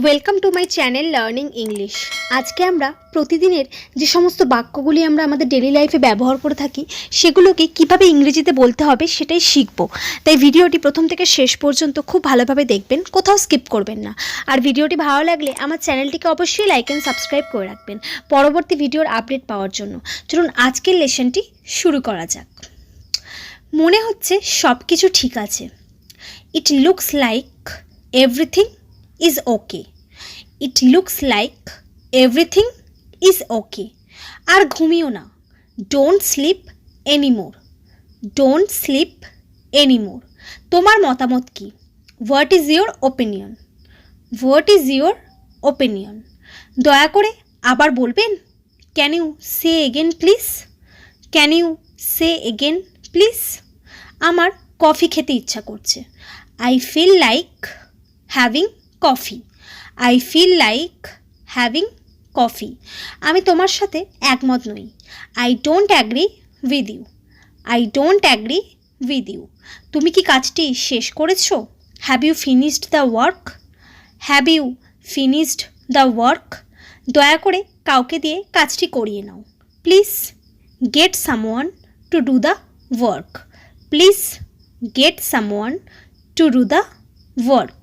Welcome to my channel learning English. আজকে আমরা প্রতিদিনের যে সমস্ত বাক্যগুলি আমরা আমাদের ডেলি লাইফে ব্যবহার করে থাকি সেগুলোকে কিভাবে ইংরেজিতে বলতে হবে সেটাই শিখব। তাই ভিডিওটি প্রথম থেকে শেষ পর্যন্ত খুব ভালোভাবে দেখবেন, কোথাও স্কিপ করবেন না। আর ভিডিওটি ভালো লাগলে আমার চ্যানেলটিকে অবশ্যই লাইক অ্যান্ড সাবস্ক্রাইব করে রাখবেন পরবর্তী ভিডিওর আপডেট পাওয়ার জন্য। চলুন আজকের লেসনটি শুরু করা যাক। মনে হচ্ছে সব কিছু ঠিক আছে। It looks like everything is okay. It looks like everything is okay. আর ঘুমিও না। Don't sleep anymore. Don't sleep anymore. তোমার মতামত কি? What is your opinion? What is your opinion? দয়া করে আবার বলবেন? Can you say again please? Can you say again please? আমার coffee খেতে ইচ্ছা করছে। I feel like having coffee. I feel like having coffee. আমি তোমার সাথে একমত নই। I don't agree with you. I don't agree with you. তুমি কি কাজটি শেষ করেছো? Have you finished the work? Have you finished the work? দয়া করে কাউকে দিয়ে কাজটি করিয়ে নাও। Please get someone to do the work. Please get someone to do the work.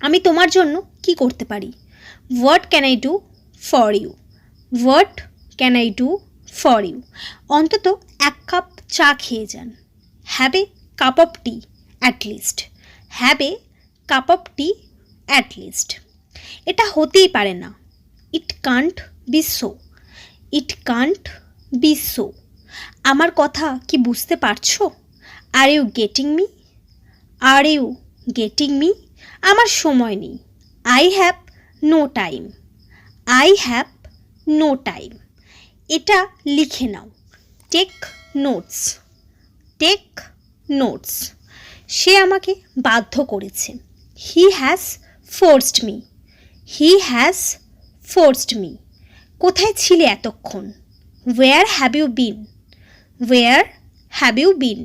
আমি তোমার জন্য কি করতে পারি? What can I do for you? What can I do for you? অন্তত এক কাপ চা খেয়ে যান। Have a cup of tea at least. Have a cup of tea at least. এটা হতেই পারে না। It can't be so. It can't be so. আমার কথা কি বুঝতে পারছো? Are you getting me? Are you getting me? আমার সময় নেই। I have no time. I have no time. এটা লিখে নাও। Take notes. Take notes. সে আমাকে বাধ্য করেছে। He has forced me. He has forced me. কোথায় ছিলে এতক্ষণ? Where have you been? Where have you been?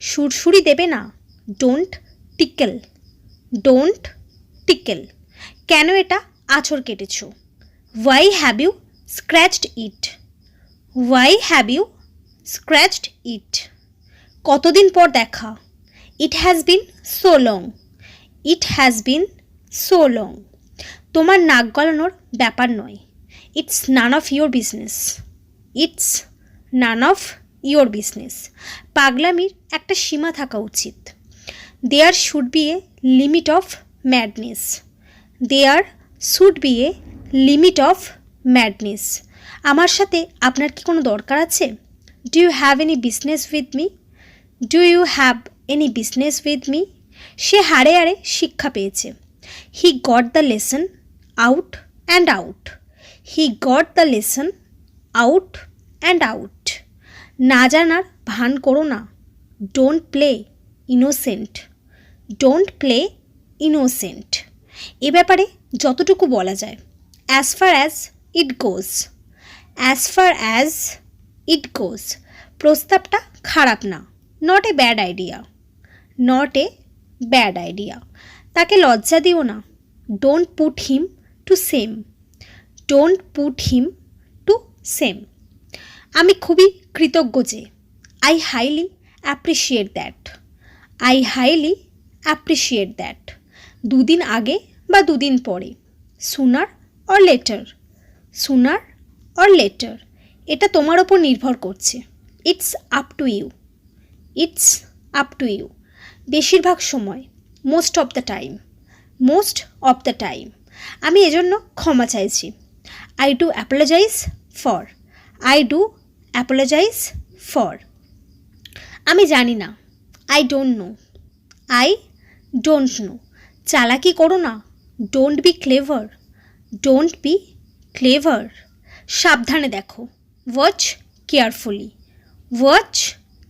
সুরসুরি দেবে না। Don't tickle. Don't tickle. কেন এটা আঁচড় কেটেছো? Why have you scratched it? Why have you scratched it? কতদিন পর দেখা? It has been so long. It has been so long. তোমার নাক গলানোর ব্যাপার নয়। It's none of your business. It's none of your business. পাগলামির একটা সীমা থাকা উচিত। There should be a limit of madness. There should be a limit of madness. আমার সাথে আপনার কি কোনো দরকার আছে? Do you have any business with me? Do you have any business with me? সে হাড়ে হাড়ে শিক্ষা পেয়েছে। He got the lesson out and out. He got the lesson out and out. না জানার ভান করো না। Don't play innocent. Don't play innocent. এ ব্যাপারে যতটুকু বলা যায়। As far as it goes. As far as it goes. প্রস্তাবটা খারাপ না। Not a bad idea. Not a bad idea. তাকে লজ্জা দিও না। Don't put him to shame. Don't put him to shame. আমি খুবই কৃতজ্ঞ যে। I highly appreciate that. I highly appreciate that. দুদিন আগে বা দুদিন পরে। Sooner or later. Sooner or later. এটা তোমার ওপর নির্ভর করছে। It's up to you. It's up to you. বেশিরভাগ সময়। Most of the time. Most of the time. আমি এজন্য ক্ষমা চাইছি। I do apologize for. I do apologize for. আমি জানি না। I don't know. I don't know. চালাকি করো না। Don't be clever. Don't be clever. সাবধানে দেখো। Watch carefully. Watch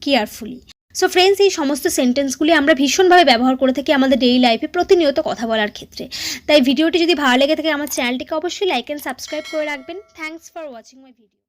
carefully. So friends, এই সমস্ত সেন্টেন্সগুলি আমরা ভীষণভাবে ব্যবহার করে থাকি আমাদের ডেইলি লাইফে প্রতিনিয়ত কথা বলার ক্ষেত্রে। তাই ভিডিওটি যদি ভালো লেগে থাকে আমার চ্যানেলটিকে অবশ্যই লাইক অ্যান্ড সাবস্ক্রাইব করে রাখবেন। Thanks for watching my video.